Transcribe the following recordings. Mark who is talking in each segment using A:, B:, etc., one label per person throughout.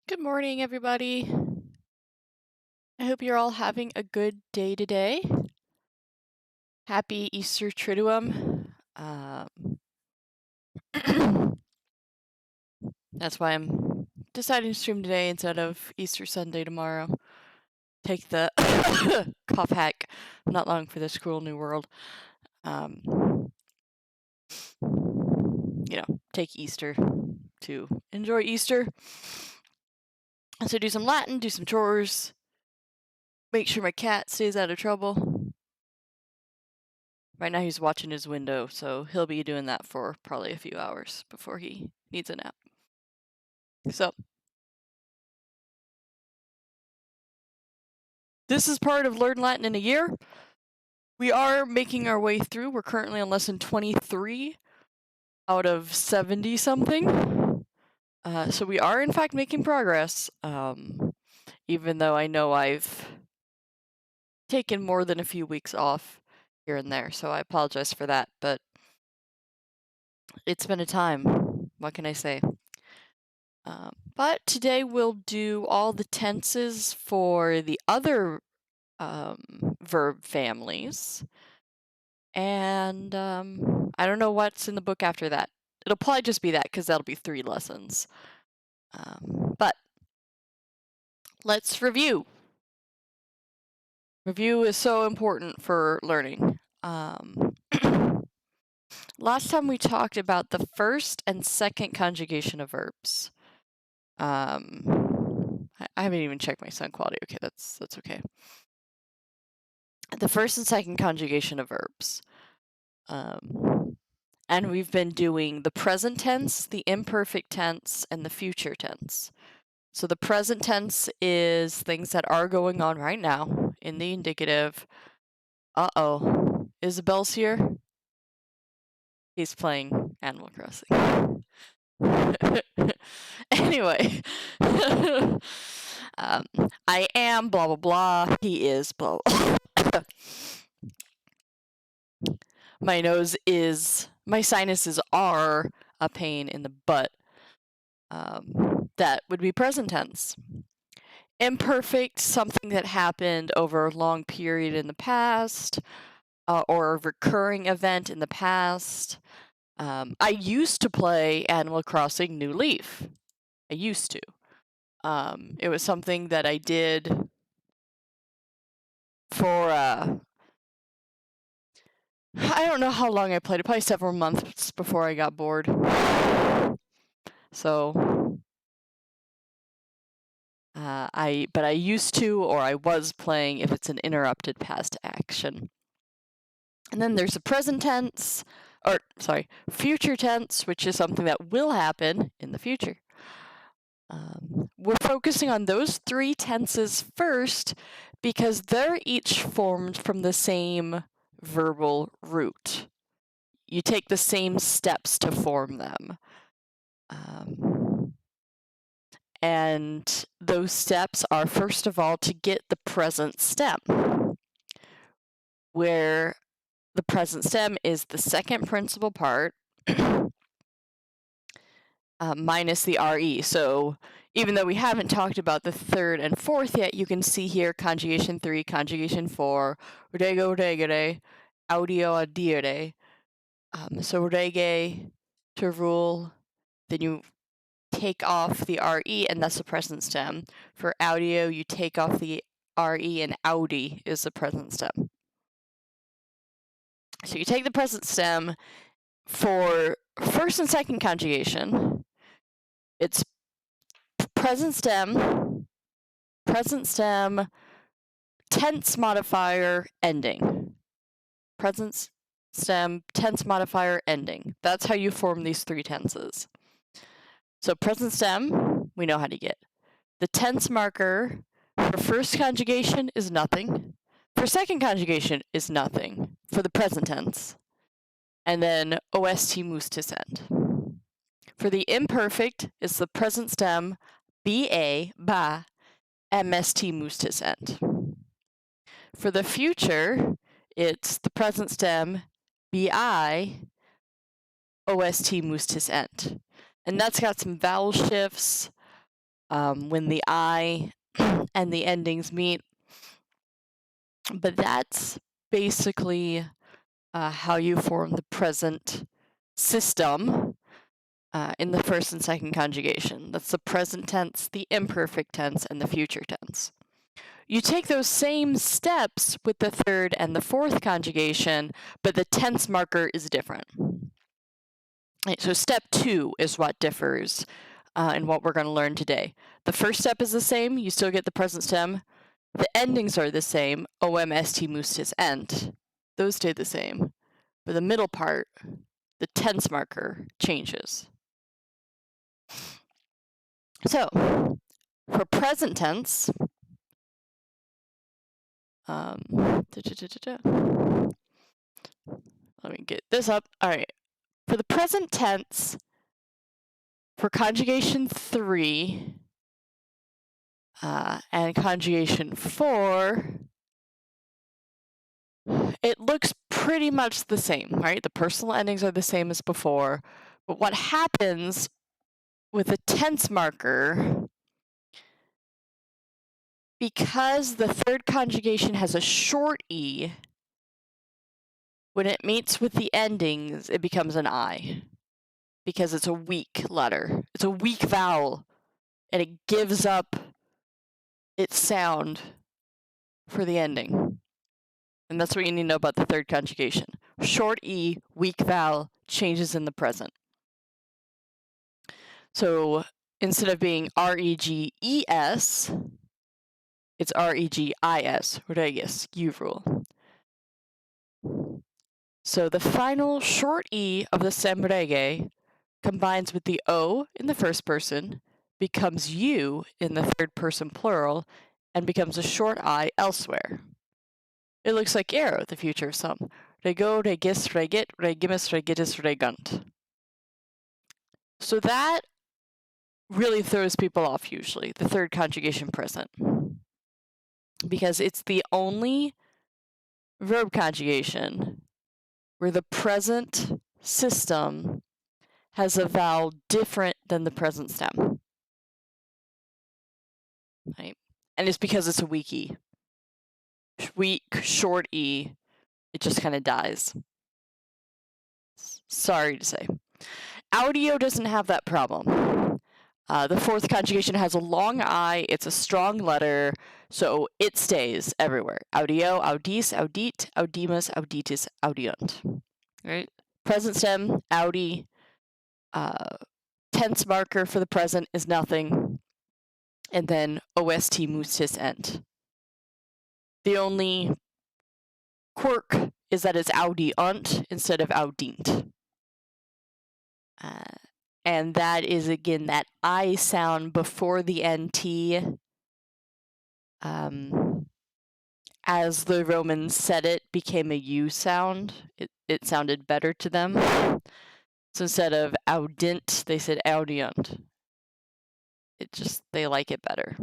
A: Good morning, everybody. I hope you're all having a good day today. Happy Easter Triduum. That's why I'm deciding to stream today instead of Easter Sunday tomorrow. Take the cough hack. Not long for this cruel new world. Take Easter to enjoy Easter. So do some Latin, do some chores, make sure my cat stays out of trouble. Right now he's watching his window, so he'll be doing that for probably a few hours before he needs a nap. So this is part of Learn Latin in a Year. We are making our way through. We're currently on lesson 23 out of 70 something. So we are in fact making progress, even though I know I've taken more than a few weeks off here and there, so I apologize for that, but it's been a time. What can I say? But today we'll do all the tenses for the other verb families. And I don't know what's in the book after that. It'll probably just be that because that'll be 3 lessons. But let's review. Review is so important for learning. Last time we talked about the first and second conjugation of verbs. I haven't even checked my sound quality. Okay, that's okay. The first and second conjugation of verbs. And we've been doing the present tense, the imperfect tense, and the future tense. So the present tense is things that are going on right now in the indicative. Uh-oh. Isabel's here? He's playing Animal Crossing. Anyway. I am blah blah blah. He is blah blah. My sinuses are a pain in the butt. That would be present tense. Imperfect, something that happened over a long period in the past, or a recurring event in the past. I used to play Animal Crossing New Leaf. I used to. It was something that I did for, I don't know how long I played it, probably several months before I got bored. So, but I used to, or I was playing if it's an interrupted past action. And then there's the present tense, future tense, which is something that will happen in the future. We're focusing on those 3 tenses first because they're each formed from the same verbal root. You take the same steps to form them. And those steps are, first of all, to get the present stem, where the present stem is the second principal part minus the RE. So even though we haven't talked about the third and fourth yet, you can see here conjugation 3, conjugation 4, rego, regere, audio, audire. So rege to rule, then you take off the RE, and that's the present stem. For audio, you take off the RE, and audi is the present stem. So you take the present stem for first and second conjugation. It's present stem, tense modifier, ending. Present stem, tense modifier, ending. That's how you form these 3 tenses. So present stem, we know how to get. The tense marker for first conjugation is nothing. For second conjugation is nothing for the present tense. And then ost mustis end. For the imperfect, it's the present stem ba mst mustis end. For the future, it's the present stem bi ost mustis end. And that's got some vowel shifts. when the I and the endings meet. But that's basically how you form the present system in the first and second conjugation. That's the present tense, the imperfect tense, and the future tense. You take those same steps with the third and the fourth conjugation, but the tense marker is different. Right, so step 2 is what differs in what we're going to learn today. The first step is the same. You still get the present stem. The endings are the same. OM, ST, MUST, ENT. Those stay the same. But the middle part, the tense marker, changes. So, for present tense, let me get this up. All right. For the present tense, for conjugation 3 and conjugation 4, it looks pretty much the same, right? The personal endings are the same as before. But what happens with the tense marker, because the third conjugation has a short E, when it meets with the endings, it becomes an I, because it's a weak letter. It's a weak vowel, and it gives up its sound for the ending. And that's what you need to know about the third conjugation. Short E, weak vowel, changes in the present. So instead of being R-E-G-E-S, it's R-E-G-I-S, Rodriguez, U rule. So the final short E of the stem reggae combines with the O in the first person, becomes U in the third person plural, and becomes a short I elsewhere. It looks like arrow, the future of some. Rego, regis, regit, regimus, regitis, regunt. So that really throws people off usually, the third conjugation present. Because it's the only verb conjugation where the present system has a vowel different than the present stem. Right? And it's because it's a weak E. Weak, short E, it just kind of dies. Sorry to say. Audio doesn't have that problem. The fourth conjugation has a long I, it's a strong letter, so it stays everywhere. Audio, audis, audit, audimus, auditis, audiunt. Right? Present stem, audi. Tense marker for the present is nothing. And then OST, mustis, ent. The only quirk is that it's audiunt instead of audint. And that is, again, that I sound before the NT. As the Romans said it, became a U sound. It sounded better to them. So instead of audint, they said audiunt. They like it better.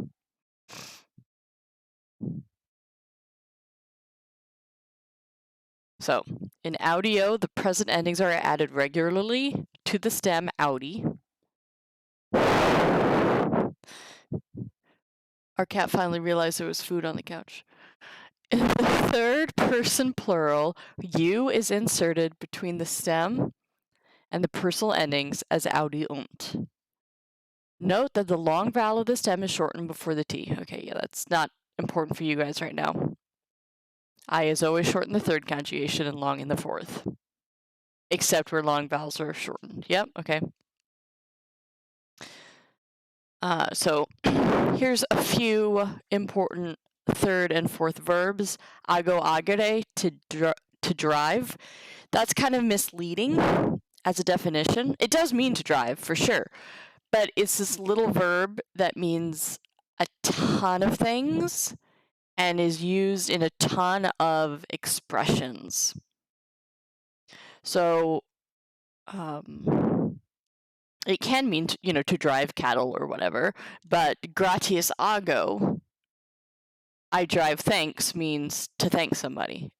A: So, in audio, the present endings are added regularly to the stem audi. Our cat finally realized there was food on the couch. In the third person plural, U is inserted between the stem and the personal endings as audiunt. Note that the long vowel of the stem is shortened before the T. Okay, yeah, that's not important for you guys right now. I is always short in the third conjugation and long in the fourth. Except where long vowels are shortened. Yep, okay. So here's a few important third and fourth verbs. Ago agere, to drive. That's kind of misleading as a definition. It does mean to drive, for sure. But it's this little verb that means a ton of things and is used in a ton of expressions. So it can mean, to drive cattle or whatever, but gratias ago, I drive thanks, means to thank somebody.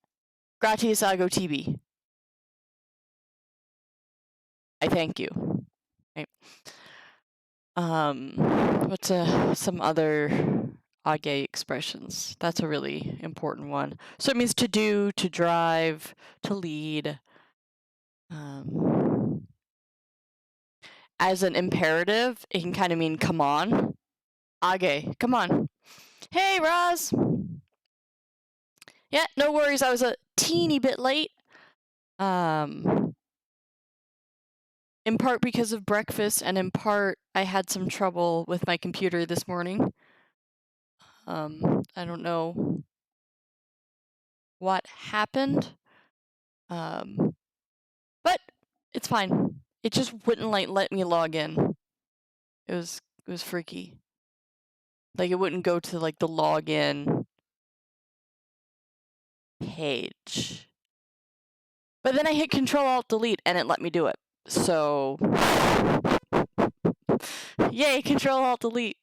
A: Gratias ago tibi, I thank you. Right? What's some other age expressions? That's a really important one. So it means to do, to drive, to lead. As an imperative, it can kind of mean come on. Age, come on. Hey, Roz. Yeah, no worries. I was a teeny bit late. In part because of breakfast, and in part I had some trouble with my computer this morning. I don't know what happened, but it's fine. It just wouldn't let me log in. It was freaky. Like it wouldn't go to like the login page. But then I hit Control Alt Delete and it let me do it. So yay, Control Alt Delete.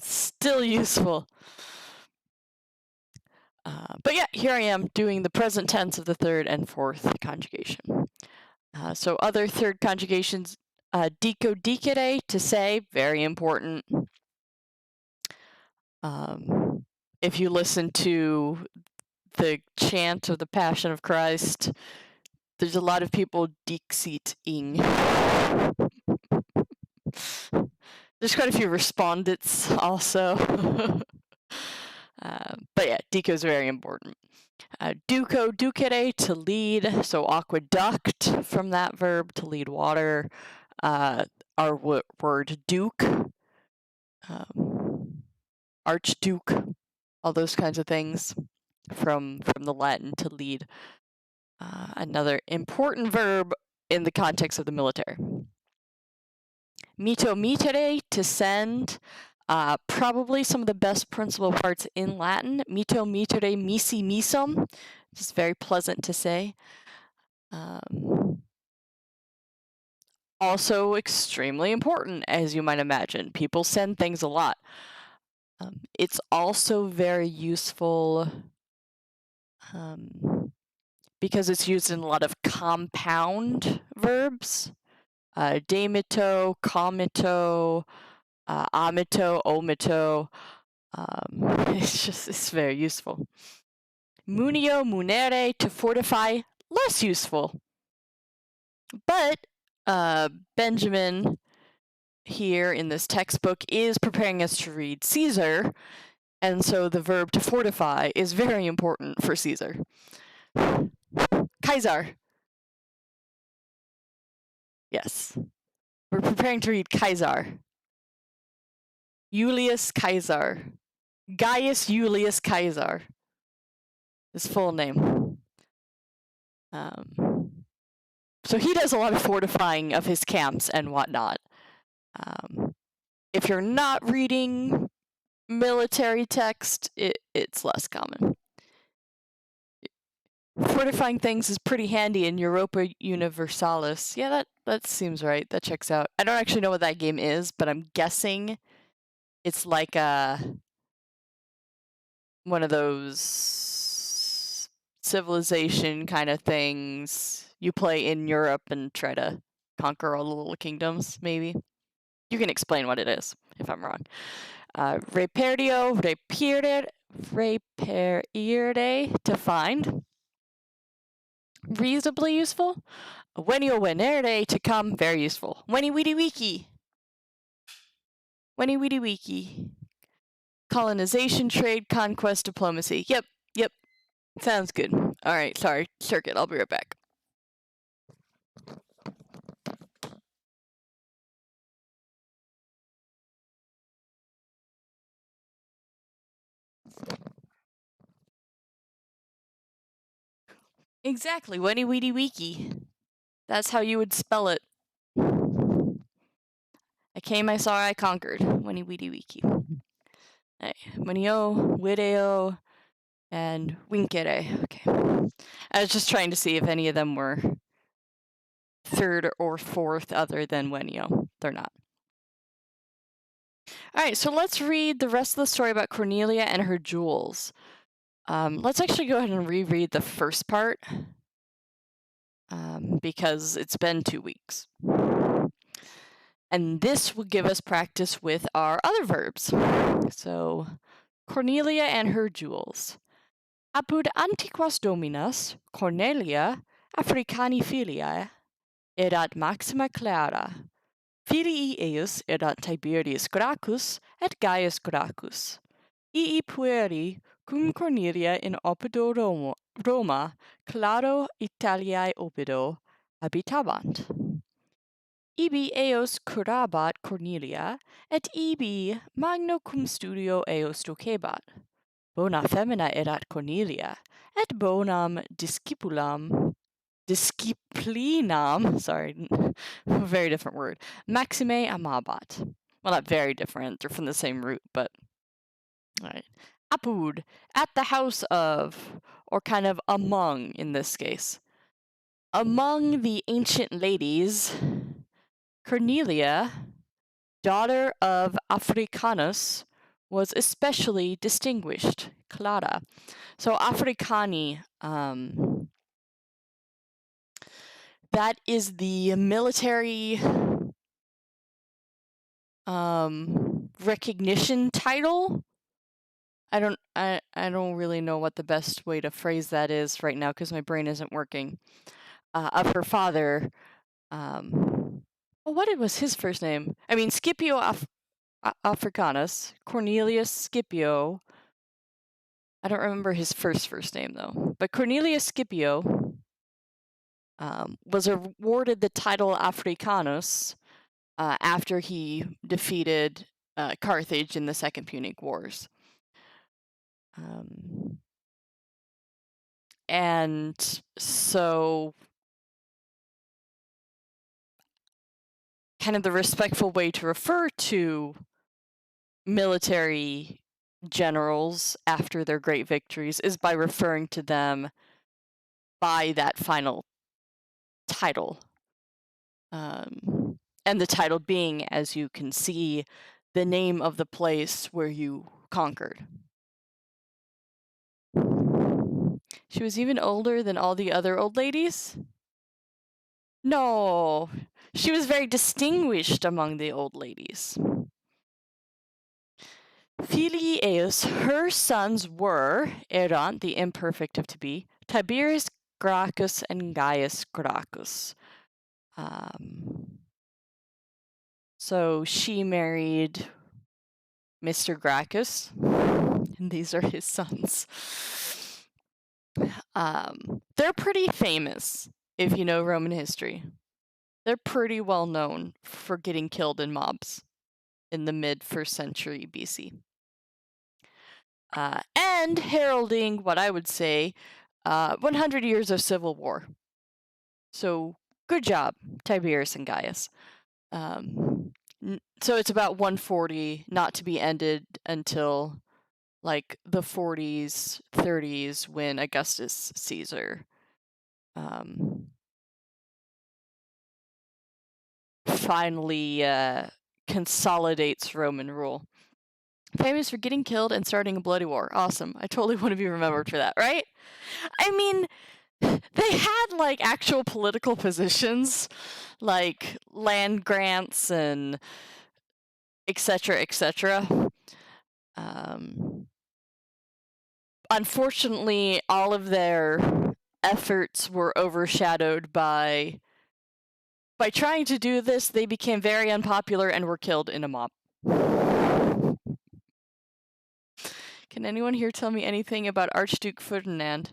A: Still useful. But yeah, here I am doing the present tense of the third and fourth conjugation. So other third conjugations, dico dicere, to say, very important. If you listen to the chant of the Passion of Christ, there's a lot of people dixit-ing. There's quite a few respondents also. But yeah, dico is very important. Duco, ducere, to lead, so aqueduct from that verb, to lead water. Our word duke, archduke, all those kinds of things from the Latin, to lead. Another important verb in the context of the military. Mito mittere, to send. Probably some of the best principal parts in Latin. Mito mittere misi misum, just very pleasant to say. Also extremely important, as you might imagine. People send things a lot. It's also very useful because it's used in a lot of compound verbs. Demito, comito, amito, omito. It's very useful. Munio, munere, to fortify, less useful. But Benjamin here in this textbook is preparing us to read Caesar, and so the verb to fortify is very important for Caesar. Kaiser. Yes. We're preparing to read Kaiser. Julius Caesar. Gaius Julius Caesar. His full name. So he does a lot of fortifying of his camps and whatnot. If you're not reading military text, it's less common. Fortifying things is pretty handy in Europa Universalis. Yeah, that seems right. That checks out. I don't actually know what that game is, but I'm guessing it's like one of those civilization kind of things you play in Europe and try to conquer all the little kingdoms, maybe. You can explain what it is if I'm wrong. Reperdio, reperire, to find. Reasonably useful. Venio venere, to come, very useful. Weni widi wiki. Weni widi wiki. Colonization, trade, conquest, diplomacy. Yep. Sounds good. Alright, sorry. Circuit, I'll be right back. Exactly, Weni widi wiki. That's how you would spell it. I came, I saw, I conquered. Weni widi wiki. Wenio, video, and winkere. Okay. I was just trying to see if any of them were third or fourth other than wenio. They're not. Alright, so let's read the rest of the story about Cornelia and her jewels. Let's actually go ahead and reread the first part because it's been 2 weeks. And this will give us practice with our other verbs. So, Cornelia and her jewels. Apud antiquas dominas, Cornelia, Africani filiae, erat maxima clara. Filii eius erat Tiberius Gracchus et Gaius Gracchus. Ii pueri cum Cornelia in opido Roma, claro Italiae opido, habitabant. Ibi eos curabat Cornelia, et ibi magno cum studio eos docebat. Bona femina erat Cornelia, et bonam disciplinam, very different word, maxime amabat. Well, not very different, they're from the same root, but, all right. Apud, at the house of, or kind of among in this case. Among the ancient ladies, Cornelia, daughter of Africanus, was especially distinguished. Clara. So Africani, that is the military recognition title. I don't really know what the best way to phrase that is right now because my brain isn't working. Of her father. Well, what was his first name? I mean, Scipio Africanus, Cornelius Scipio. I don't remember his first name though. But Cornelius Scipio was awarded the title Africanus after he defeated Carthage in the Second Punic Wars. And so, kind of the respectful way to refer to military generals after their great victories is by referring to them by that final title. And the title being, as you can see, the name of the place where you conquered. She was even older than all the other old ladies? No, she was very distinguished among the old ladies. Filii eius, her sons were, erant, the imperfect of to be, Tiberius Gracchus and Gaius Gracchus. So she married Mr. Gracchus, and these are his sons. They're pretty famous, if you know Roman history. They're pretty well known for getting killed in mobs in the mid-1st century BC. And heralding what I would say 100 years of civil war. So good job, Tiberius and Gaius. So it's about 140, not to be ended until like the 40s, 30s, when Augustus Caesar finally consolidates Roman rule. Famous for getting killed and starting a bloody war. Awesome. I totally want to be remembered for that, right? I mean, they had like actual political positions, like land grants and etc., etc. Unfortunately, all of their efforts were overshadowed by trying to do this. They became very unpopular and were killed in a mob. Can anyone here tell me anything about Archduke Ferdinand?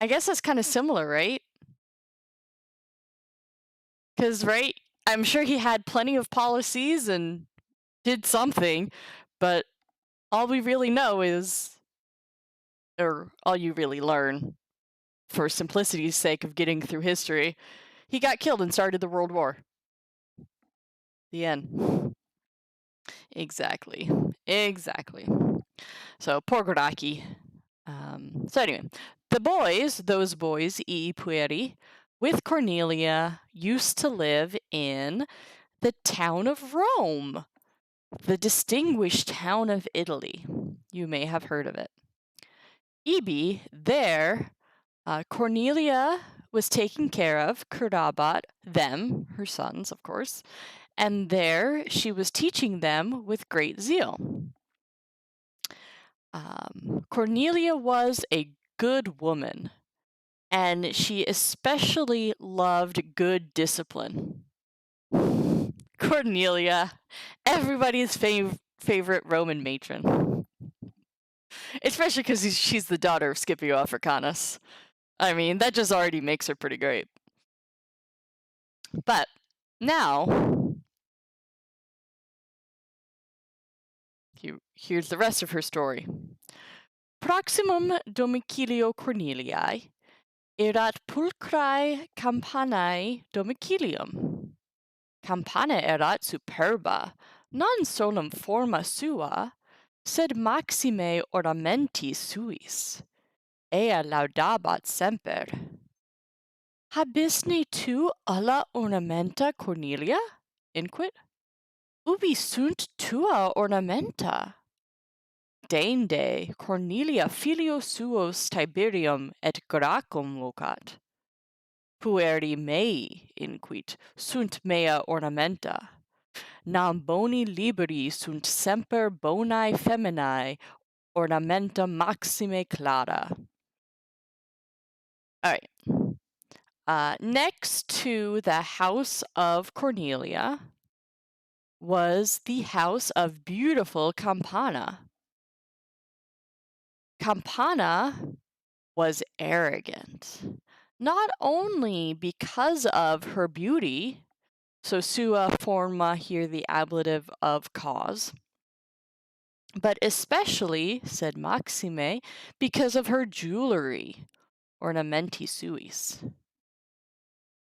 A: I guess that's kind of similar, right? Because, right, I'm sure he had plenty of policies and did something, but all we really know is, or all you really learn, for simplicity's sake of getting through history, he got killed and started the World War. The end. Exactly. So, poor Goraki. So anyway, those boys, ii pueri, with Cornelia, used to live in the town of Rome, the distinguished town of Italy. You may have heard of it. Ibi, there, Cornelia was taken care of, curabat, them, her sons, of course, and there she was teaching them with great zeal. Cornelia was a good woman, and she especially loved good discipline. Cornelia, everybody's favorite Roman matron. Especially because she's the daughter of Scipio Africanus. I mean, that just already makes her pretty great. But now, here's the rest of her story. Proximum domicilio Corneliae erat pulchrae campanae domicilium. Campana erat superba, non solum forma sua, sed maxime ornamenti suis. Ea laudabat semper. Habisne tu alla ornamenta Cornelia? Inquit. Ubi sunt tua ornamenta? Deinde Cornelia filio suos Tiberium et Gracchum vocat. Pueri mei, inquit, sunt mea ornamenta. Nam boni liberi sunt semper bonae feminae ornamenta maxime clara. All right. Next to the house of Cornelia was the house of beautiful Campana. Campana was arrogant, not only because of her beauty, so sua forma here the ablative of cause, but especially, said Maxime, because of her jewelry, ornamenti suis.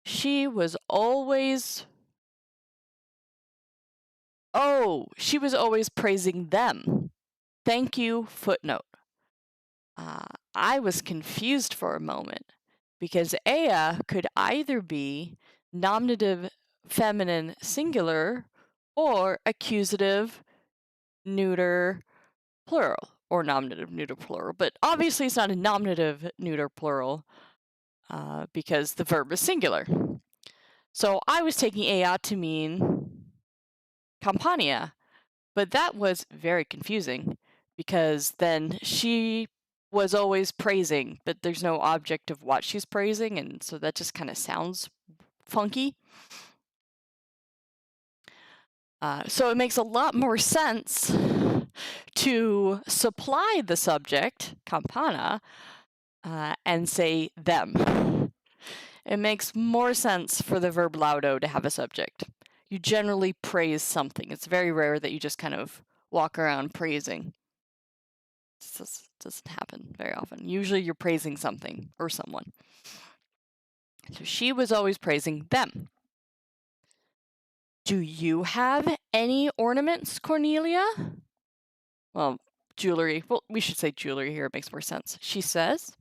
A: She was always praising them. Thank you, footnote. I was confused for a moment because ea could either be nominative feminine singular or accusative neuter plural or nominative neuter plural. But obviously it's not a nominative neuter plural because the verb is singular. So I was taking ea to mean Campania, but that was very confusing because then she was always praising, but there's no object of what she's praising, and so that just kind of sounds funky. So it makes a lot more sense to supply the subject, campana, and say them. It makes more sense for the verb laudo to have a subject. You generally praise something. It's very rare that you just kind of walk around praising. This doesn't happen very often. Usually you're praising something or someone. So she was always praising them. Do you have any ornaments, Cornelia? Well, jewelry. Well, we should say jewelry here. It makes more sense. She says.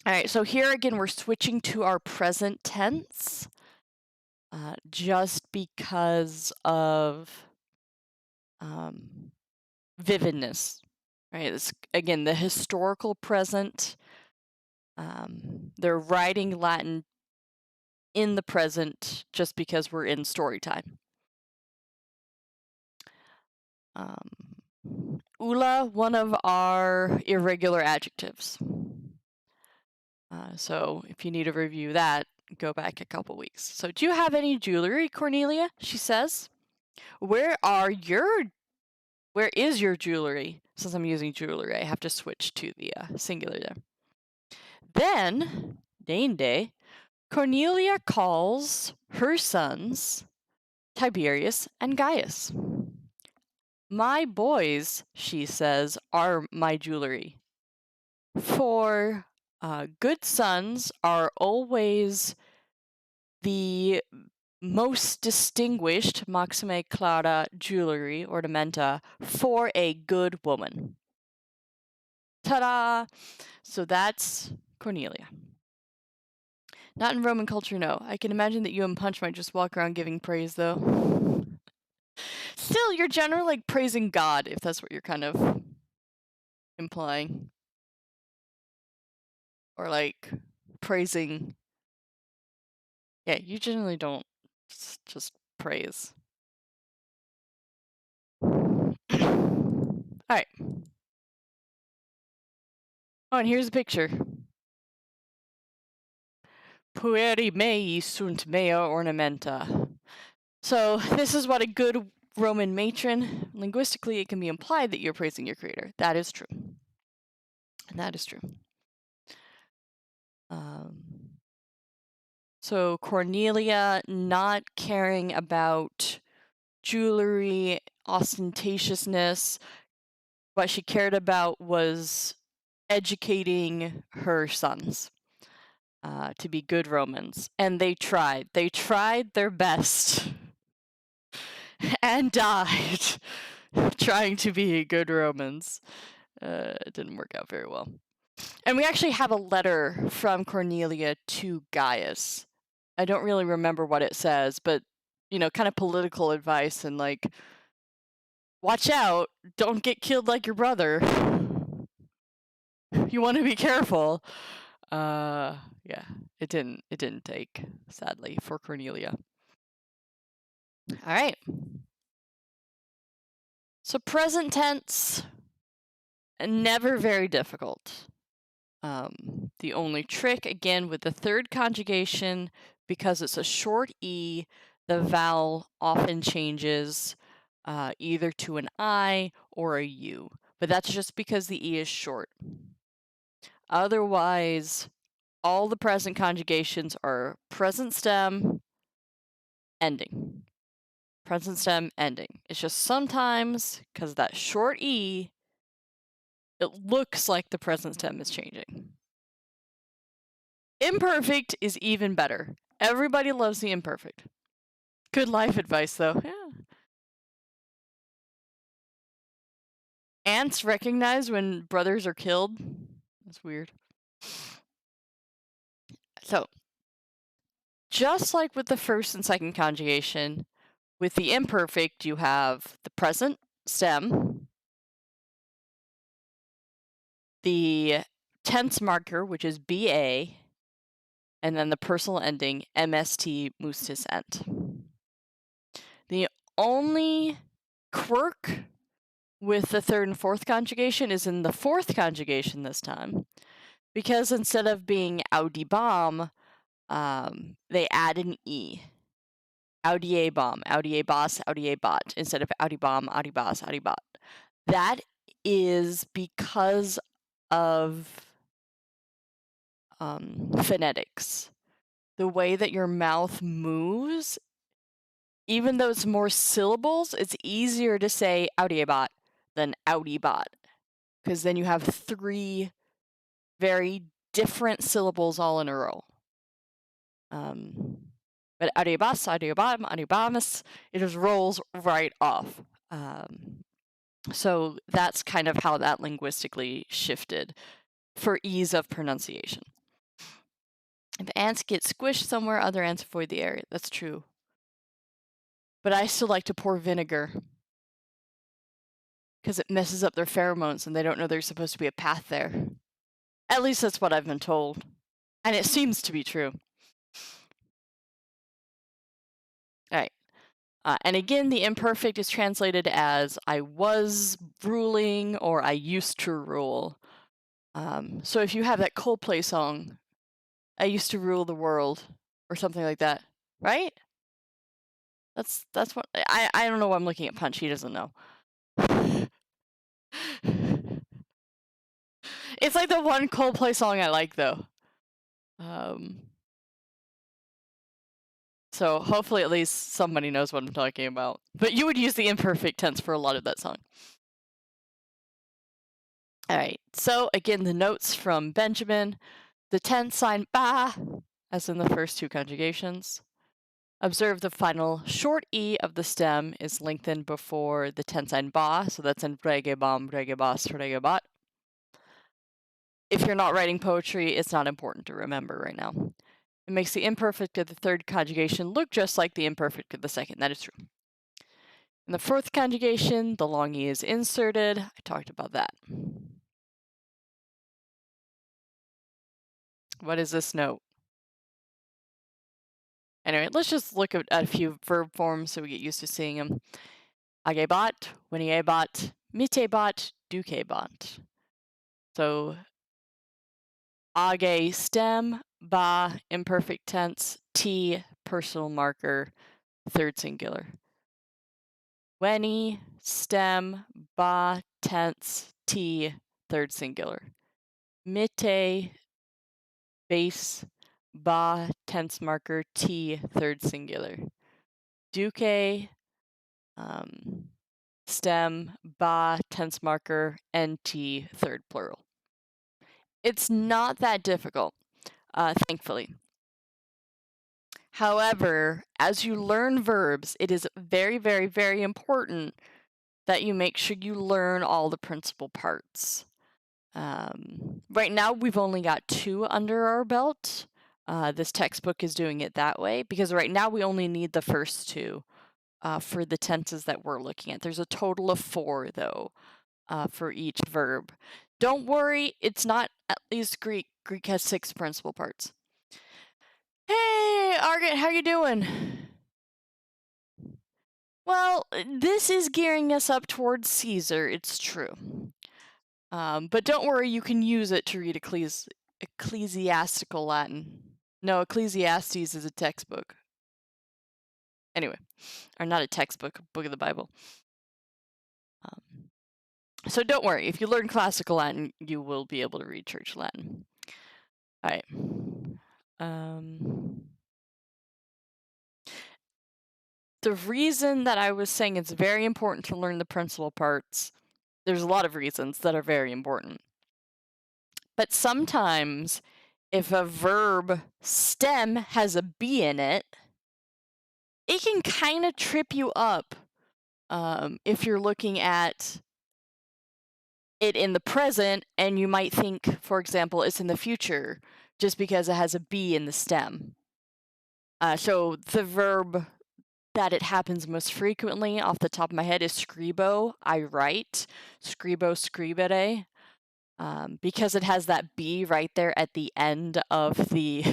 A: All right, so here again, we're switching to our present tense just because of vividness, right? It's, again, the historical present. They're writing Latin in the present just because we're in story time. Ula, one of our irregular adjectives. So if you need to review that, go back a couple weeks. So do you have any jewelry, Cornelia? She says. Where is your jewelry? Since I'm using jewelry, I have to switch to the singular there. Then, Deinde, Cornelia calls her sons Tiberius and Gaius. My boys, she says, are my jewelry. For good sons are always the most distinguished maxime clara jewelry, ornamenta, for a good woman. Ta-da! So that's Cornelia. Not in Roman culture, no. I can imagine that you and Punch might just walk around giving praise, though. Still, you're generally like praising God, if that's what you're kind of implying. Or like praising. Yeah, you generally don't Just praise. All right. Oh, and here's a picture. Pueri mei sunt mea ornamenta. So this is what a good Roman matron, linguistically, it can be implied that you're praising your creator. That is true. And that is true. So Cornelia not caring about jewelry, ostentatiousness. What she cared about was educating her sons to be good Romans. And they tried. They tried their best and died trying to be good Romans. It didn't work out very well. And we actually have a letter from Cornelia to Gaius. I don't really remember what it says, but, you know, kind of political advice and like, watch out, don't get killed like your brother. You want to be careful. Yeah, it didn't take, sadly, for Cornelia. All right. So present tense, never very difficult. The only trick, again, with the third conjugation, because it's a short E, the vowel often changes either to an I or a U. But that's just because the E is short. Otherwise, all the present conjugations are present stem, ending. Present stem, ending. It's just sometimes, because that short E, it looks like the present stem is changing. Imperfect is even better. Everybody loves the imperfect. Good life advice, though. Yeah. Ants recognize when brothers are killed. That's weird. So, just like with the first and second conjugation, with the imperfect, you have the present stem, the tense marker, which is BA, and then the personal ending, MST mustis ent. The only quirk with the third and fourth conjugation is in the fourth conjugation this time, because instead of being audibam, they add an E. Audiebam, audiebas, audiebat, instead of audibam, audibas, audibat. That is because of phonetics. The way that your mouth moves, even though it's more syllables, it's easier to say audiebat than audibot, because then you have three very different syllables all in a row. But adiabas, adiabam, adiabamus, it just rolls right off. So that's kind of how that linguistically shifted for ease of pronunciation. If ants get squished somewhere, other ants avoid the area. That's true. But I still like to pour vinegar because it messes up their pheromones and they don't know there's supposed to be a path there. At least that's what I've been told. And it seems to be true. All right. And again, the imperfect is translated as I was ruling or I used to rule. So if you have that Coldplay song, I used to rule the world, or something like that, right? That's what I don't know why I'm looking at Punch. He doesn't know. It's like the one Coldplay song I like, though. So hopefully at least somebody knows what I'm talking about. But you would use the imperfect tense for a lot of that song. All right. So again, the notes from Benjamin. The tense sign ba, as in the first two conjugations. Observe the final short E of the stem is lengthened before the tense sign ba, so that's in regebam, regebas, regebat. If you're not writing poetry, it's not important to remember right now. It makes the imperfect of the third conjugation look just like the imperfect of the second. That is true. In the fourth conjugation, the long E is inserted. I talked about that. What is this note? Anyway, let's just look at a few verb forms so we get used to seeing them. Agebot, whenegebot, mitebot, dukebot. So age stem, ba imperfect tense, t personal marker, third singular. Weni stem, ba tense, t third singular. Mite base, ba tense marker, t third singular. Duke stem, ba tense marker, nt third plural. It's not that difficult, thankfully. However, as you learn verbs, it is very, very, very important that you make sure you learn all the principal parts. Right now, we've only got 2 under our belt. This textbook is doing it that way because right now we only need the first 2 for the tenses that we're looking at. There's a total of 4, though, for each verb. Don't worry, it's not at least Greek. Greek has 6 principal parts. Hey, Argent, how you doing? Well, this is gearing us up towards Caesar, it's true. But don't worry, you can use it to read ecclesiastical Latin. No, Ecclesiastes is a textbook. Anyway, or not a textbook, a book of the Bible. So don't worry, if you learn classical Latin, you will be able to read church Latin. All right. The reason that I was saying it's very important to learn the principal parts, there's a lot of reasons that are very important. But sometimes, if a verb stem has a B in it, it can kind of trip you up if you're looking at it in the present and you might think, for example, it's in the future just because it has a B in the stem. So the verb that it happens most frequently off the top of my head is scribo, I write, scribo, scribere, because it has that B right there at the end of the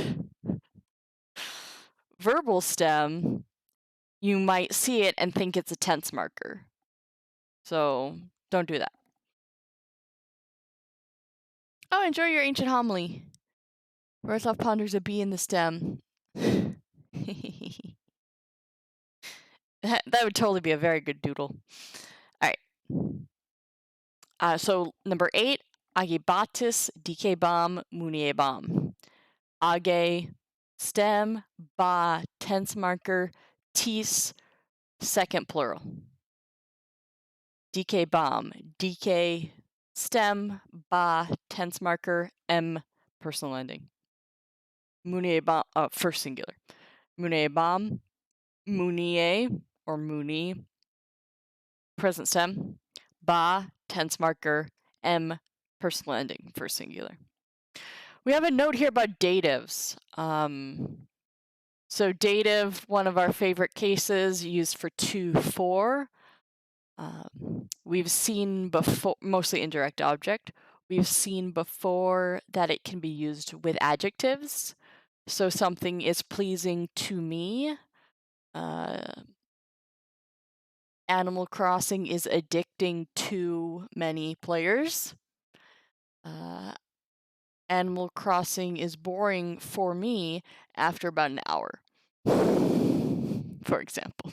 A: verbal stem, you might see it and think it's a tense marker. So don't do that. Oh, enjoy your ancient homily. Rostoff ponders a B in the stem. That would totally be a very good doodle. All right. So number 8, agebatis dikebam muniebam. Age, stem, ba, tense marker, tis, second plural. Dikebam, dk, stem, ba, tense marker, m, personal ending. Muniebam, first singular. Muniebam, munie or muni, present stem, ba, tense marker, m, personal ending, first singular. We have a note here about datives. So dative, one of our favorite cases, used for to, for. We've seen before, mostly indirect object. We've seen before that it can be used with adjectives. So something is pleasing to me. Animal Crossing is addicting to many players. Animal Crossing is boring for me after about an hour, for example.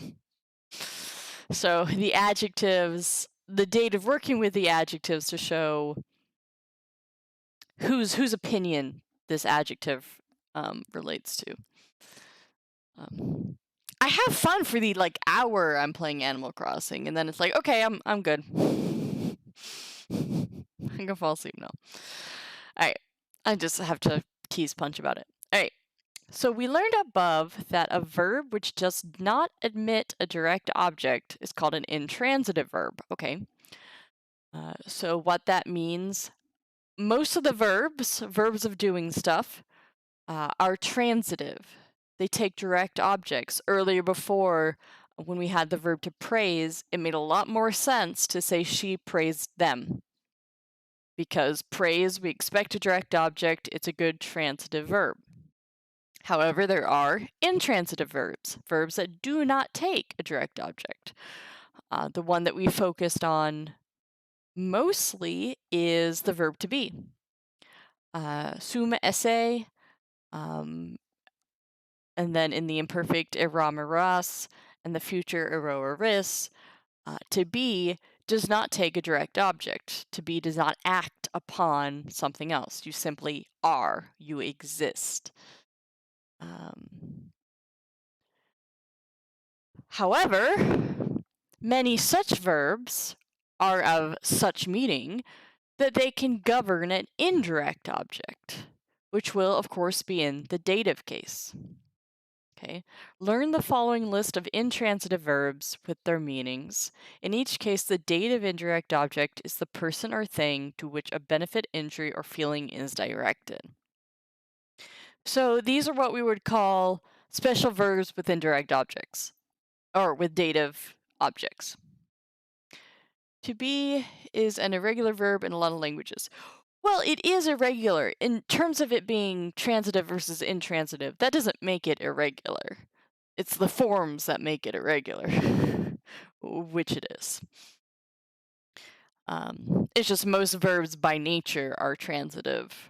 A: So the adjectives, the dative working with the adjectives to show whose opinion this adjective relates to. I have fun for the hour I'm playing Animal Crossing, and then it's like, okay, I'm good. I can fall asleep now. All right, I just have to tease Punch about it. All right, so we learned above that a verb which does not admit a direct object is called an intransitive verb. Okay. So what that means, most of the verbs of doing stuff, are transitive. They take direct objects. Earlier before, when we had the verb to praise, it made a lot more sense to say she praised them. Because praise, we expect a direct object, it's a good transitive verb. However, there are intransitive verbs, verbs that do not take a direct object. The one that we focused on mostly is the verb to be. Sum esse, and then in the imperfect, eram eras, and the future, ero eris. To be does not take a direct object. To be does not act upon something else. You simply are. You exist. However, many such verbs are of such meaning that they can govern an indirect object, which will, of course, be in the dative case. Okay. Learn the following list of intransitive verbs with their meanings. In each case, the dative indirect object is the person or thing to which a benefit, injury, or feeling is directed. So these are what we would call special verbs with indirect objects, or with dative objects. To be is an irregular verb in a lot of languages. Well, it is irregular in terms of it being transitive versus intransitive. That doesn't make it irregular. It's the forms that make it irregular, which it is. It's just most verbs by nature are transitive,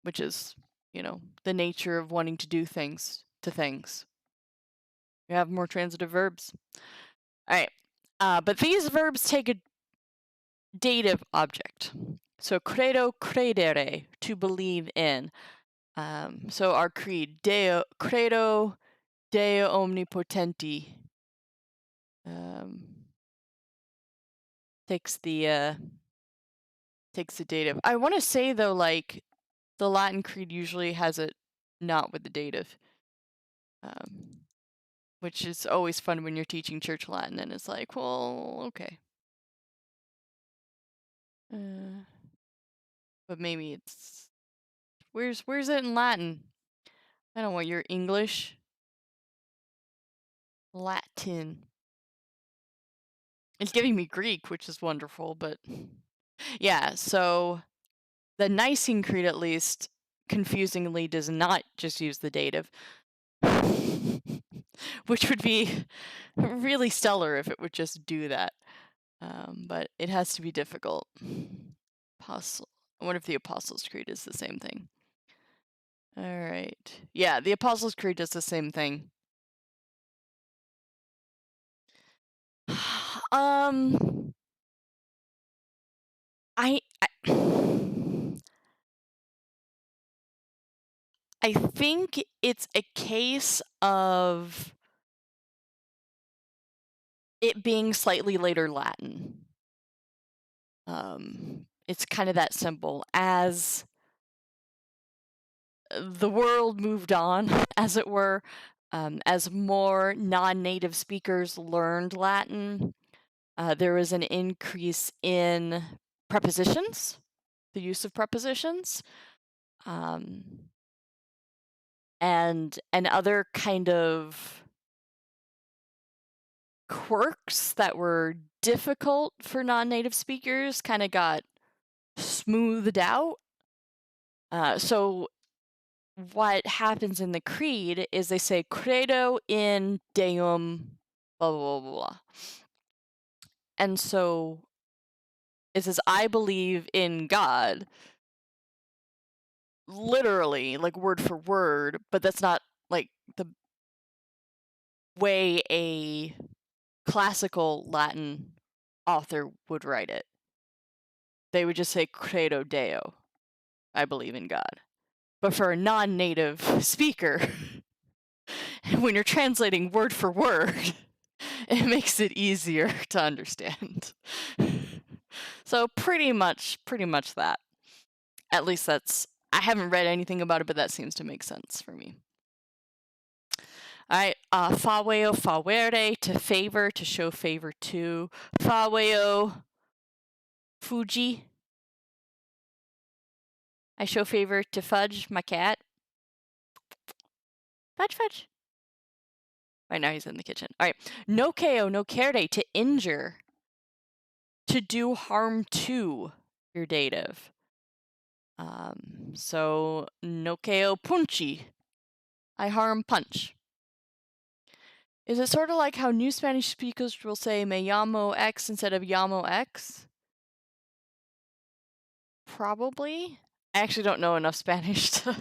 A: which is, the nature of wanting to do things to things. You have more transitive verbs. All right. But these verbs take a dative object. So credo, credere, to believe in. So our creed, Deo, credo, Deo omnipotenti, takes the dative. I want to say though, like the Latin creed usually has it not with the dative, which is always fun when you're teaching church Latin and it's like, well, okay. But maybe it's where's it in Latin? I don't want your English. Latin. It's giving me Greek, which is wonderful, but yeah, so the Nicene Creed, at least, confusingly does not just use the dative, which would be really stellar if it would just do that. But it has to be difficult. I wonder if the Apostles' Creed is the same thing. All right. Yeah, the Apostles' Creed does the same thing. I think it's a case of it being slightly later Latin. It's kind of that simple. As the world moved on, as it were, as more non-native speakers learned Latin, there was an increase in prepositions, the use of prepositions, and other kind of quirks that were difficult for non-native speakers kind of got smoothed out. So what happens in the creed is they say credo in Deum, blah, blah, blah, blah. And so it says, I believe in God, literally, like word for word, but that's not like the way a classical Latin author would write it. They would just say credo Deo, I believe in God. But for a non-native speaker, when you're translating word for word, it makes it easier to understand. So pretty much that. At least I haven't read anything about it, but that seems to make sense for me. All right, faveo, favere, to favor, to show favor to. Faveo, Fuji. I show favor to Fudge, my cat. Fudge, Fudge. Right now he's in the kitchen. All right, nokeo, nokere, to injure. To do harm to your dative. So nokeo punchi, I harm punch. Is it sort of like how new Spanish speakers will say me llamo X instead of llamo X? Probably. I actually don't know enough Spanish to.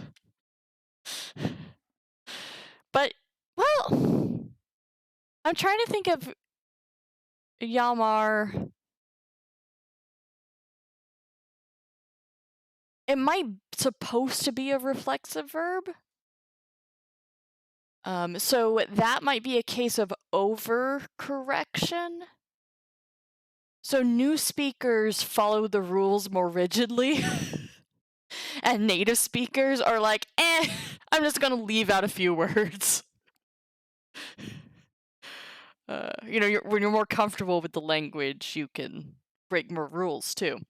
A: But, well, I'm trying to think of llamar. It might supposed to be a reflexive verb. So that might be a case of overcorrection. So new speakers follow the rules more rigidly. And native speakers are like, I'm just gonna leave out a few words. When you're more comfortable with the language, you can break more rules too.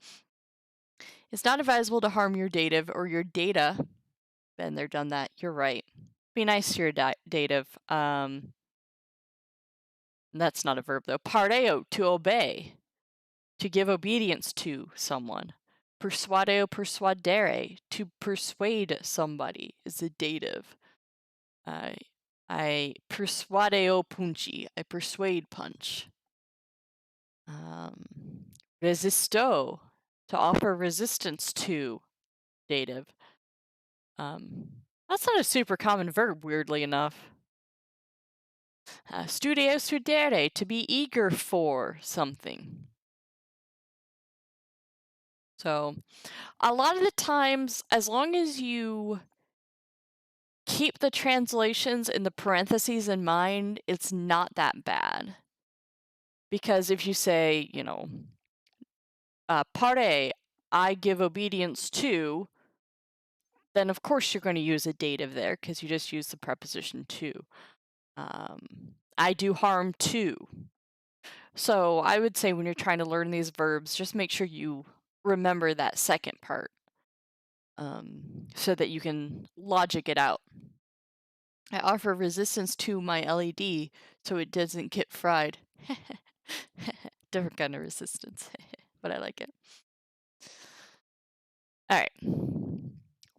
A: It's not advisable to harm your dative or your data. Been there, done that. You're right. Be nice to your dative. That's not a verb though. Pareo, to obey, to give obedience to someone. Persuadeo, persuadere, to persuade somebody is a dative. I persuadeo punchi, I persuade punch. Resisto, to offer resistance to, dative. That's not a super common verb, weirdly enough. Studio studere, to be eager for something. So, a lot of the times, as long as you keep the translations in the parentheses in mind, it's not that bad. Because if you say, pare, I give obedience to, then of course you're going to use a dative there because you just use the preposition to. I do harm to. So I would say when you're trying to learn these verbs, just make sure you remember that second part so that you can logic it out. I offer resistance to my LED so it doesn't get fried. Different kind of resistance, but I like it. All right.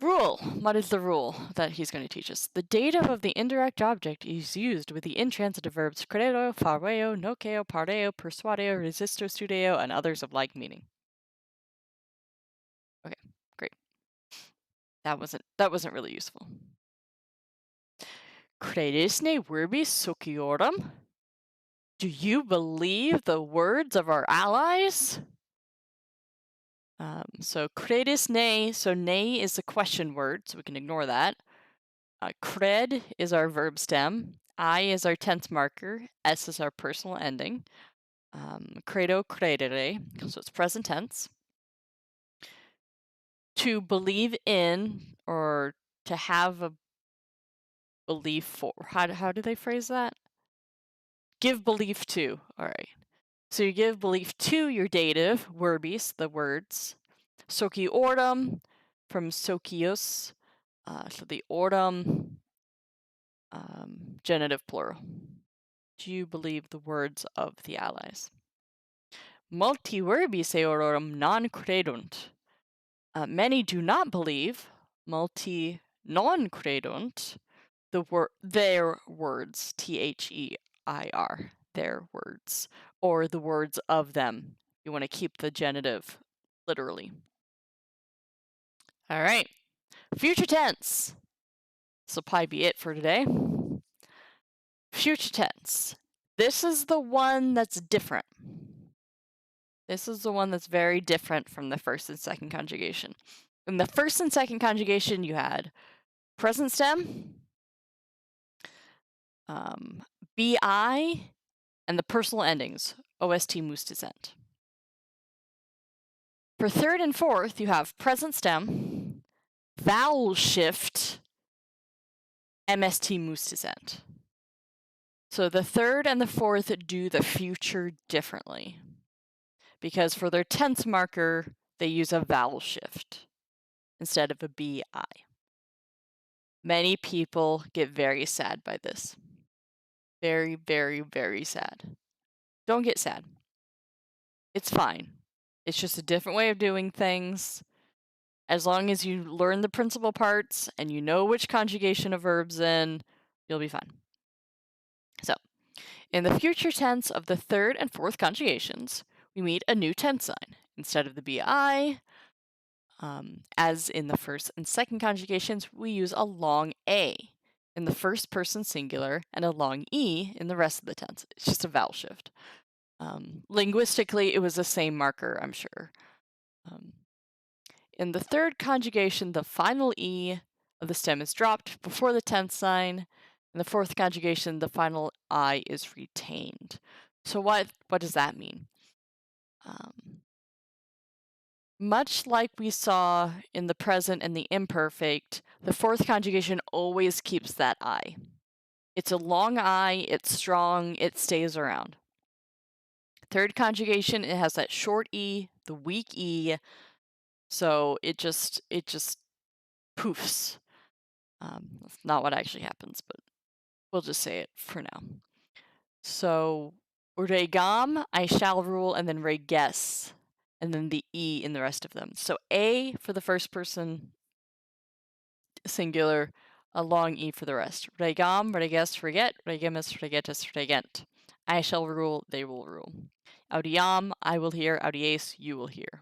A: Rule. What is the rule that he's going to teach us? The dative of the indirect object is used with the intransitive verbs credo, fareo, nokeo, pareo, persuadeo, resisto, studeo, and others of like meaning. Okay, great. That wasn't really useful. Credisne verbis sociorum? Do you believe the words of our allies? So credis ne, so ne is the question word, so we can ignore that. Cred is our verb stem. I is our tense marker. S is our personal ending. Credo, credere, so it's present tense. To believe in, or to have a belief for. How do they phrase that? Give belief to. All right. So you give belief to your dative, verbis, the words. Sociorum, from socius, so the ortum, genitive plural. Do you believe the words of the allies? Multi verbis eorum non credunt. Many do not believe. Multi non credunt. Their words, their, their words, or the words of them. You want to keep the genitive literally. All right. Future tense. This will probably be it for today. Future tense. This is the one that's different. This is the one that's very different from the first and second conjugation. In the first and second conjugation, you had present stem, bi, and the personal endings, ost, mustisent. For third and fourth, you have present stem, vowel shift, mst, mustisent. So the third and the fourth do the future differently. Because for their tense marker, they use a vowel shift instead of a bi. Many people get very sad by this. Very, very, very sad. Don't get sad. It's fine. It's just a different way of doing things. As long as you learn the principal parts and you know which conjugation a verb's in, you'll be fine. So, in the future tense of the third and fourth conjugations, we meet a new tense sign. Instead of the bi, as in the first and second conjugations, we use a long a in the first person singular and a long e in the rest of the tense. It's just a vowel shift. Linguistically, it was the same marker, I'm sure. In the third conjugation, the final E of the stem is dropped before the tense sign. In the fourth conjugation, the final I is retained. So what does that mean? Much like we saw in the present and the imperfect, the fourth conjugation always keeps that I. It's a long I, it's strong, it stays around. Third conjugation, it has that short E, the weak E, so it just poofs. That's not what actually happens, but we'll just say it for now. So, regam, I shall rule, and then reges, and then the E in the rest of them. So A for the first person singular, a long E for the rest. Regam, reges, reget, regemus, regetus, regent. I shall rule, they will rule. Audiam, I will hear, audies, you will hear.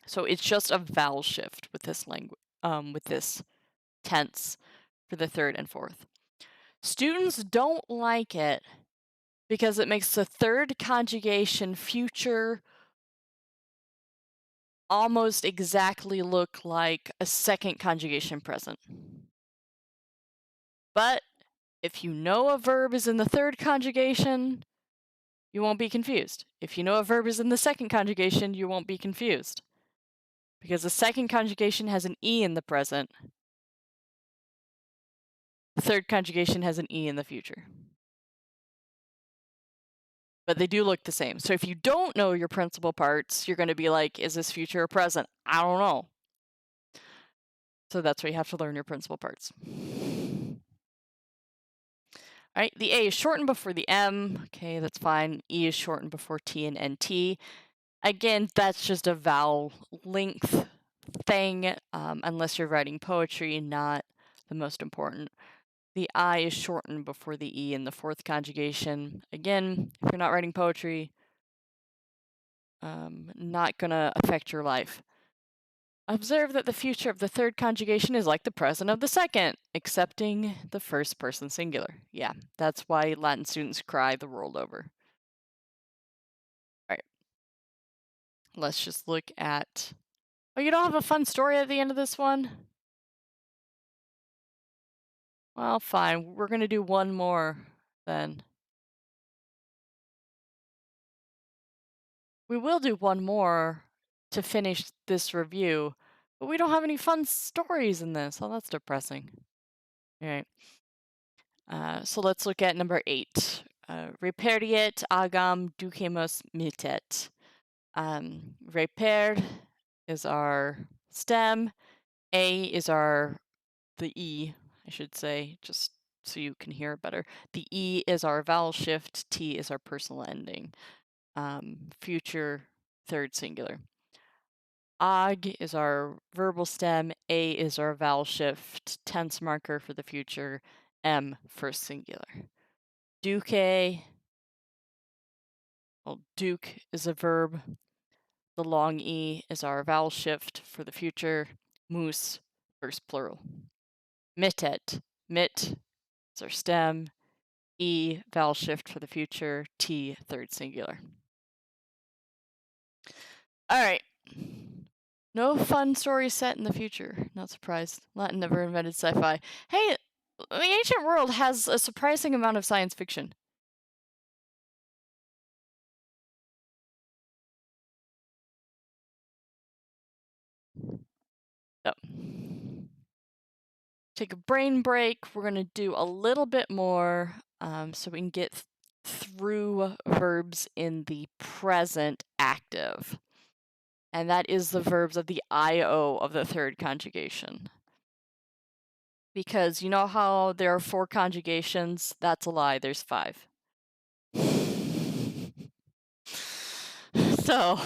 A: So it's just a vowel shift with this language, with this tense for the third and fourth. Students don't like it because it makes the third conjugation future almost exactly look like a second conjugation present. But if you know a verb is in the third conjugation, you won't be confused. If you know a verb is in the second conjugation, you won't be confused. Because the second conjugation has an E in the present. The third conjugation has an E in the future. But they do look the same. So if you don't know your principal parts, you're going to be like, is this future or present? I don't know. So that's why you have to learn your principal parts. All right, the A is shortened before the M. Okay, that's fine. E is shortened before T and NT. Again, that's just a vowel length thing, unless you're writing poetry, not the most important. The I is shortened before the E in the fourth conjugation. Again, if you're not writing poetry, not gonna affect your life. Observe that the future of the third conjugation is like the present of the second, excepting the first person singular. Yeah, that's why Latin students cry the world over. All right. Let's just look at... Oh, you don't have a fun story at the end of this one? Well, fine. We're going to do one more then. We will do one more to finish this review, but we don't have any fun stories in this. Oh, that's depressing. All right. So let's look at number 8. Reperiet agam ducemus mitet. Reper is our stem. A is the E, I should say, just so you can hear it better. The E is our vowel shift. T is our personal ending. Future third singular. Ag is our verbal stem. A is our vowel shift. Tense marker for the future. M first singular. Duque. Well, duke is a verb. The long E is our vowel shift for the future. Moose, first plural. Mitet. Mit is our stem. E, vowel shift for the future. T, third singular. All right. No fun stories set in the future. Not surprised. Latin never invented sci-fi. Hey, the ancient world has a surprising amount of science fiction. So, take a brain break. We're going to do a little bit more so we can get through verbs in the present active. And that is the verbs of the IO of the third conjugation. Because you know how there are 4 conjugations? That's a lie. There's 5. So,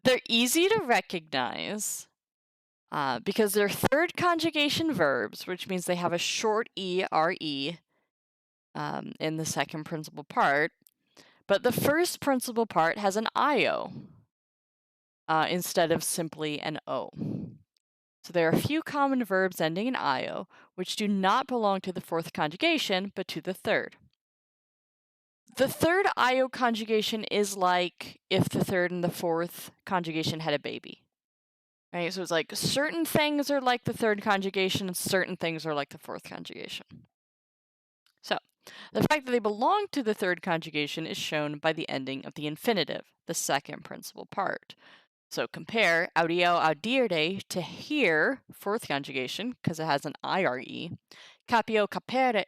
A: They're easy to recognize because they're third conjugation verbs, which means they have a short E-R-E in the second principal part. But the first principal part has an I-O instead of simply an O. So there are a few common verbs ending in I-O, which do not belong to the fourth conjugation, but to the third. The third I-O conjugation is like if the third and the fourth conjugation had a baby. Right? So it's like certain things are like the third conjugation and certain things are like the fourth conjugation. So the fact that they belong to the third conjugation is shown by the ending of the infinitive, the second principal part. So compare audio audire to hear, fourth conjugation, because it has an IRE. Capio capere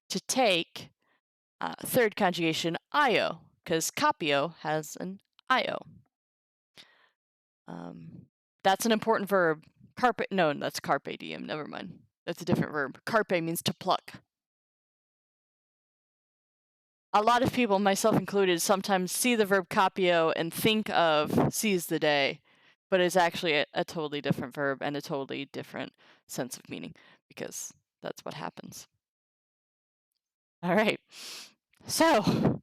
A: to take, third conjugation io, because capio has an io. That's an important verb. That's carpe diem, never mind. That's a different verb. Carpe means to pluck. A lot of people, myself included, sometimes see the verb capio and think of seize the day, but it's actually a totally different verb and a totally different sense of meaning, because that's what happens. All right. So,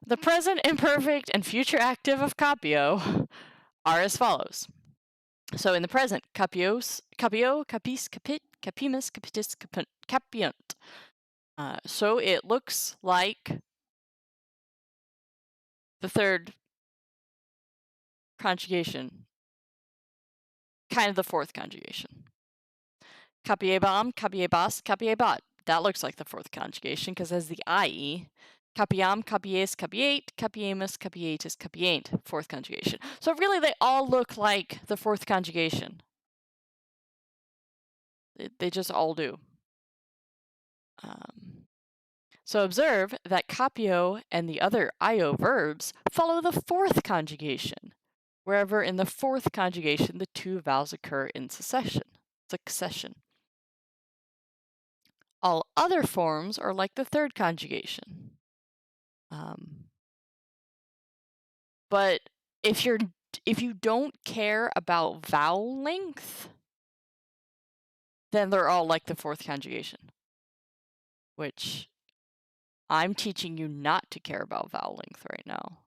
A: the present imperfect and future active of capio are as follows. So in the present, capios, capio, capis, capit, capimus, capitis, capiunt. So it looks like the third conjugation, kind of the fourth conjugation. Capiebam, capiebas, capiebat. That looks like the fourth conjugation because it has the IE. Capiam, capies, capiate, capiemus, capietis, capiaint. Fourth conjugation. So really they all look like the fourth conjugation. They just all do. So observe that capio and the other io verbs follow the fourth conjugation, wherever in the fourth conjugation the two vowels occur in succession. All other forms are like the third conjugation. But if you don't care about vowel length, then they're all like the fourth conjugation, which I'm teaching you not to care about vowel length right now,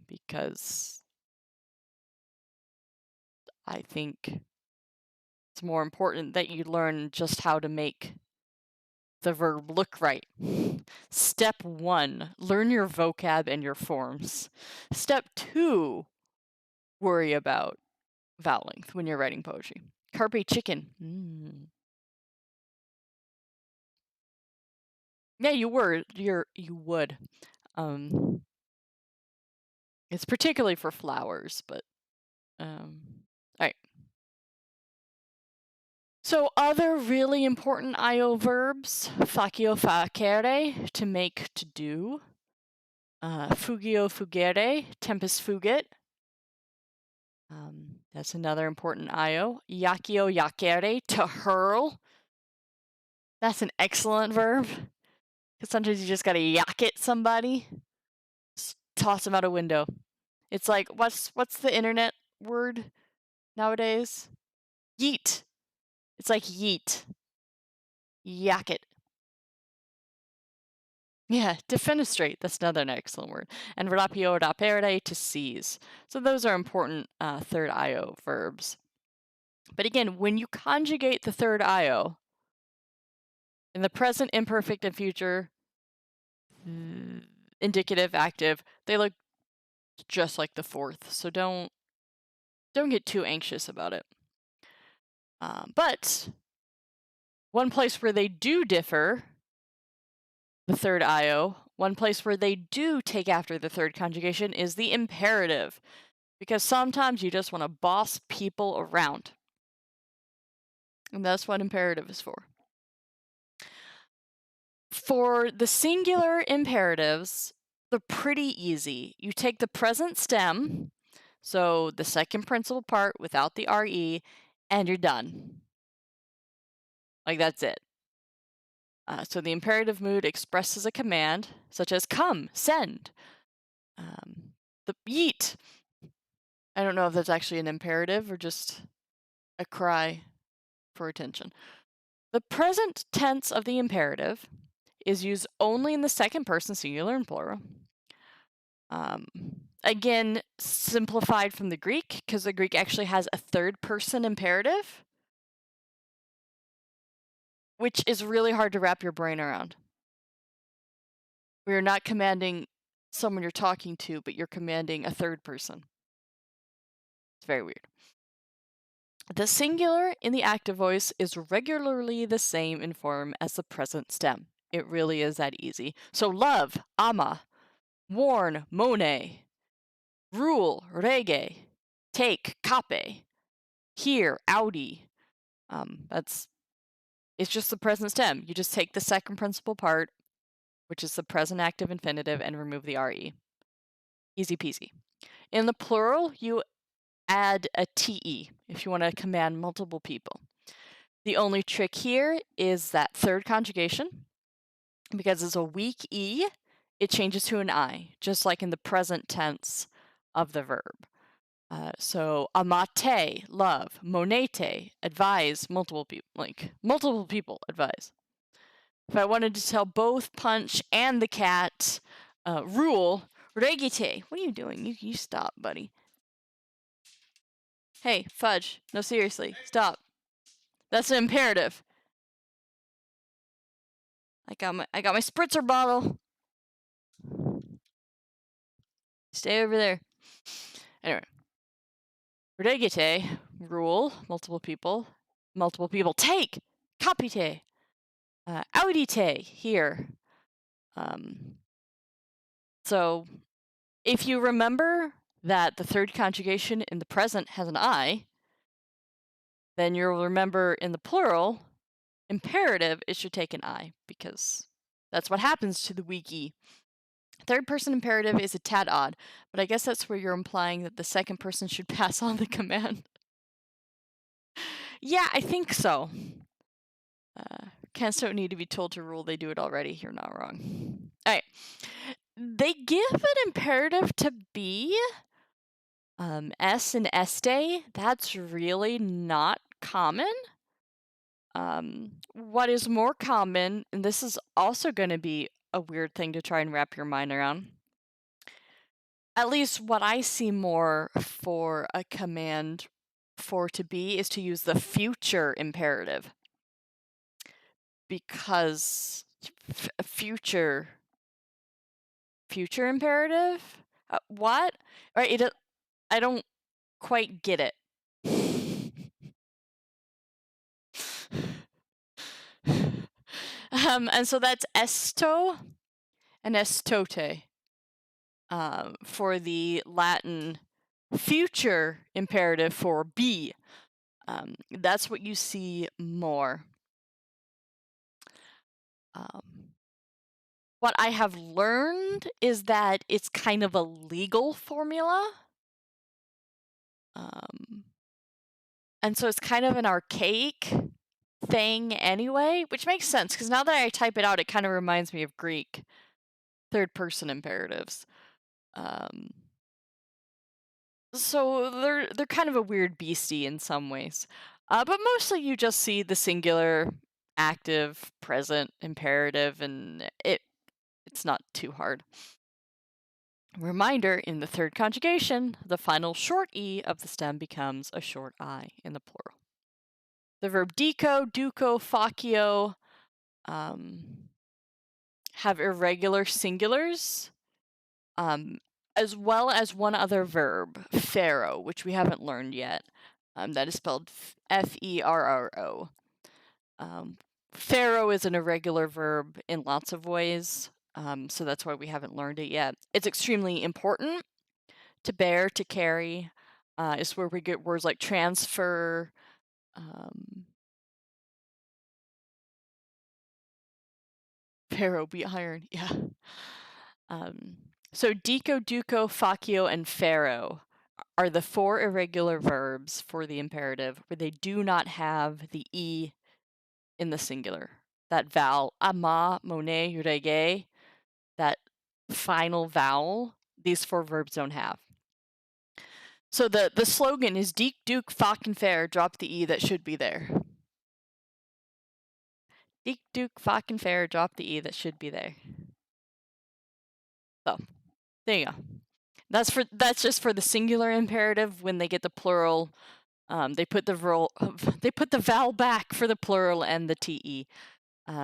A: because I think it's more important that you learn just how to make the verb look right. Step 1, learn your vocab and your forms. Step 2, worry about vowel length when you're writing poetry. Carpe chicken. Yeah, you would. It's particularly for flowers, but all right. So other really important IO verbs: facio facere, to make, to do. Fugio fugere, tempus fugit. That's another important IO. Yacio yacere, to hurl. That's an excellent verb, because sometimes you just gotta yak at somebody. Just toss them out a window. It's like, what's the internet word nowadays? Yeet. It's like yeet. Yak it. Yeah, defenestrate. That's another excellent word. And rapio rapere, to seize. So those are important third IO verbs. But again, when you conjugate the third IO in the present, imperfect, and future, indicative, active, they look just like the fourth. So don't get too anxious about it. But one place where they do differ, the third IO, one place where they do take after the third conjugation is the imperative, because sometimes you just want to boss people around. And that's what imperative is for. For the singular imperatives, they're pretty easy. You take the present stem, so the second principal part without the RE, and you're done. Like, that's it. So the imperative mood expresses a command, such as come, send. The yeet. I don't know if that's actually an imperative or just a cry for attention. The present tense of the imperative is used only in the second person singular and plural. Again, simplified from the Greek, because the Greek actually has a third person imperative, which is really hard to wrap your brain around. We are not commanding someone you're talking to, but you're commanding a third person. It's very weird. The singular in the active voice is regularly the same in form as the present stem. It really is that easy. So love, ama, warn, mone, rule, rege, take, cape, hear, audi. It's just the present stem. You just take the second principal part, which is the present active infinitive, and remove the re. Easy peasy. In the plural, you add a te if you want to command multiple people. The only trick here is that third conjugation. Because it's a weak e, it changes to an I, just like in the present tense of the verb. So amate, love, monete, advise, multiple people advise. If I wanted to tell both Punch and the cat, rule, regite. What are you doing? You stop, buddy. Hey, Fudge. No, seriously, stop. That's an imperative. I got my spritzer bottle. Stay over there. Anyway. Regite, rule, multiple people, take, capite, audite, here. So if you remember that the third conjugation in the present has an I, then you'll remember in the plural, imperative, it should take an I, because that's what happens to the weak E. Third person imperative is a tad odd, but I guess that's where you're implying that the second person should pass on the command. Yeah, I think so. Cats don't need to be told to rule, they do it already. You're not wrong. Alright. They give an imperative to be S and este. That's really not common. What is more common, and this is also going to be a weird thing to try and wrap your mind around. At least what I see more for a command for to be is to use the future imperative. Because future imperative? What? Right, I don't quite get it. And so that's esto and estote for the Latin future imperative for be. That's what you see more. What I have learned is that it's kind of a legal formula. And so it's kind of an archaic thing anyway, which makes sense, because now that I type it out, it kind of reminds me of Greek third-person imperatives. So they're kind of a weird beastie in some ways. But mostly you just see the singular, active, present, imperative, and it's not too hard. Reminder, in the third conjugation, the final short E of the stem becomes a short I in the plural. The verb dico, duco, facio have irregular singulars, as well as one other verb, ferro, which we haven't learned yet. That is spelled F-E-R-R-O. Ferro is an irregular verb in lots of ways, so that's why we haven't learned it yet. It's extremely important to bear, to carry. It's where we get words like transfer, ferro, be iron, yeah. So dico, duco, facio, and ferro are the four irregular verbs for the imperative where they do not have the E in the singular. That vowel, ama, mone, rege, that final vowel these 4 verbs don't have. So the slogan is Deek, Duke, Fucking Fair, drop the E that should be there. Deek, Duke, Fucking Fair, drop the E that should be there. So, there you go. That's just for the singular imperative. When they get the plural, they put the vowel back for the plural and the TE.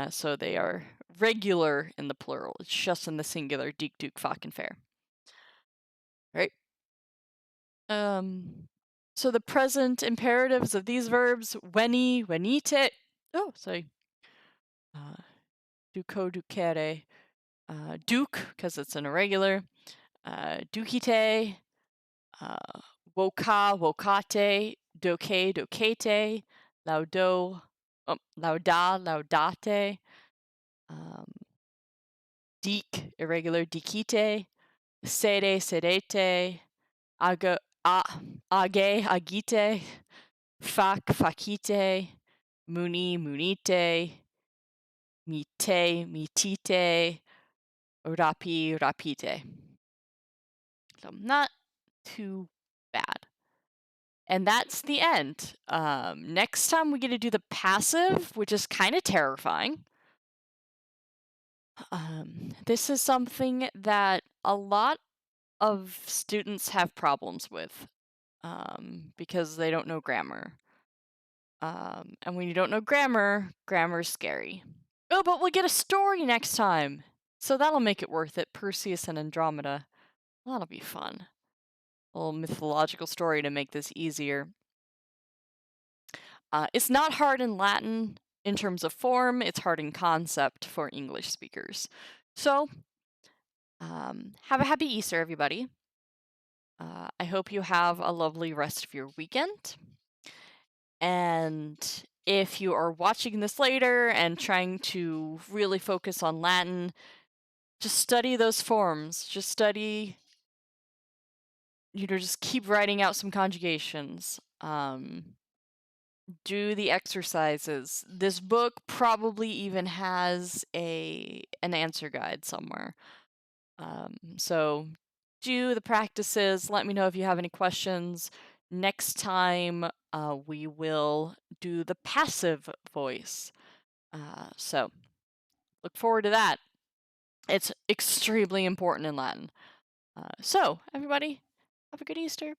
A: So they are regular in the plural. It's just in the singular, Deek, Duke, Fucking Fair. Right? So the present imperatives of these verbs, weni, wenite. Oh, sorry. Duco, ducere. Duke, because it's an irregular. Dukite. Woka, wokate. Doke, dokete. Laudo, lauda, laudate. Deek, irregular, dikite. Sede, sedete. Age, agite. Fak, fakite. Muni, munite. Mite, mitite. Rapi, rapite. So not too bad. And that's the end. Next time we get to do the passive, which is kind of terrifying. This is something that a lot of students have problems with because they don't know grammar. And when you don't know grammar's scary. Oh, but we'll get a story next time. So that'll make it worth it. Perseus and Andromeda. That'll be fun. A little mythological story to make this easier. It's not hard in Latin in terms of form. It's hard in concept for English speakers. So, have a happy Easter, everybody. I hope you have a lovely rest of your weekend. And if you are watching this later and trying to really focus on Latin, just study those forms. Just study, just keep writing out some conjugations. Do the exercises. This book probably even has an answer guide somewhere. So do the practices. Let me know if you have any questions. Next time, we will do the passive voice. So look forward to that. It's extremely important in Latin. So everybody, have a good Easter.